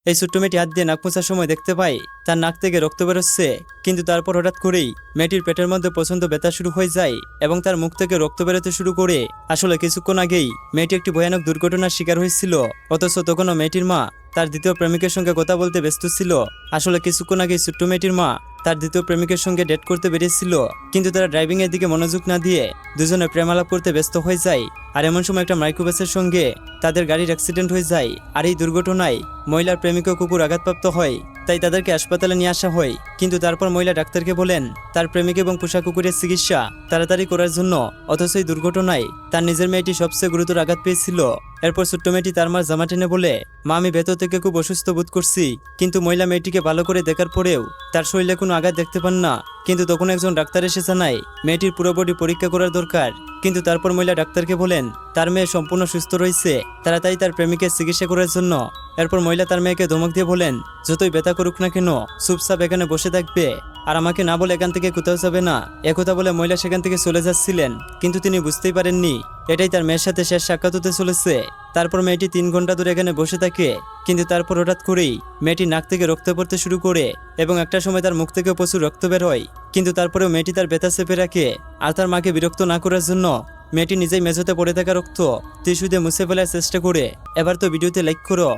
এই ছোট্ট মেয়েটি হাত দিয়ে নাক মোছার সময় দেখতে পায় তার নাক থেকে রক্ত বেরোচ্ছে, কিন্তু তারপর হঠাৎ করেই মেয়েটির পেটের মধ্যে প্রচন্ড ব্যথা শুরু হয়ে যায় এবং তার মুখ থেকে রক্ত বেরোতে শুরু করে। আসলে কিছুক্ষণ আগেই মেয়েটি একটি ভয়ানক দুর্ঘটনার শিকার হয়েছিল, অথচ তখনও মেয়েটির মা তার দ্বিতীয় প্রেমিকের সঙ্গে কথা বলতে ব্যস্ত ছিল। আসলে কিছুক্ষণ আগেই ছোট্ট মেয়েটির মা তার দ্বিতীয় প্রেমিকের সঙ্গে ডেট করতে বেরিয়েছিল, কিন্তু তারা ড্রাইভিং এর দিকে মনোযোগ না দিয়ে দুজনে প্রেমালাপ করতে ব্যস্ত হয়ে যায়। আর এমন সময় একটা মাইক্রোবাসের সঙ্গে তাদের গাড়ির অ্যাক্সিডেন্ট হয়ে যায়। আর এই দুর্ঘটনায় মহিলার প্রেমিক ও কুকুর আঘাতপ্রাপ্ত হয়, তাই তাদেরকে হাসপাতালে নিয়ে আসা হয়। কিন্তু তারপর মহিলা ডাক্তারকে বলেন তার প্রেমিক এবং পোষা কুকুরের চিকিৎসা তাড়াতাড়ি করার জন্য, অথচ এই দুর্ঘটনায় তার নিজের মেয়েটি সবচেয়ে গুরুতর আঘাত পেয়েছিল। এরপর ছোট্ট মেয়েটি তার মার জামা টেনে বলে, মা আমি ভেতর থেকে খুব অসুস্থ বোধ করছি। কিন্তু মহিলা মেয়েটিকে ভালো করে দেখার পরেও তার শরীরে কোনো আঘাত দেখতে পান না। কিন্তু তখন একজন ডাক্তার এসে জানায় মেয়েটির পুরো বডি পরীক্ষা করার দরকার। কিন্তু তারপর মহিলা ডাক্তারকে বলেন তার মেয়ে সম্পূর্ণ সুস্থ রয়েছে, তাড়াতাড়ি তার প্রেমিকের চিকিৎসা করার জন্য। এরপর মহিলা তার মেয়েকে ধমক দিয়ে বলেন যতই ব্যথা করুক না কেন চুপচাপ এখানে বসে থাকবে, আর আমাকে না বলে এখান থেকে কোথাও যাবে না। একথা বলে মহিলা সেখান থেকে চলে যাচ্ছিলেন, কিন্তু তিনি বুঝতেই পারেননি এটাই তার মেয়ের সাথে শেষ সাক্ষাৎ হতে চলেছে। তারপর মেয়েটি 3 ঘন্টা ধরে এখানে বসে থাকে, কিন্তু তারপর হঠাৎ করেই মেয়েটি নাক থেকে রক্ত পড়তে শুরু করে এবং একটা সময় তার মুখ থেকে প্রচুর রক্ত বের হয়। কিন্তু তারপরেও মেয়েটি তার ব্যথা চেপে রাখে, আর তার মাকে বিরক্ত না করার জন্য মেয়েটি নিজেই মেঝেতে পড়ে থাকা রক্ত টিস্যু দিয়ে মুছে ফেলার চেষ্টা করে। এবার তো ভিডিওতে লাইক করো।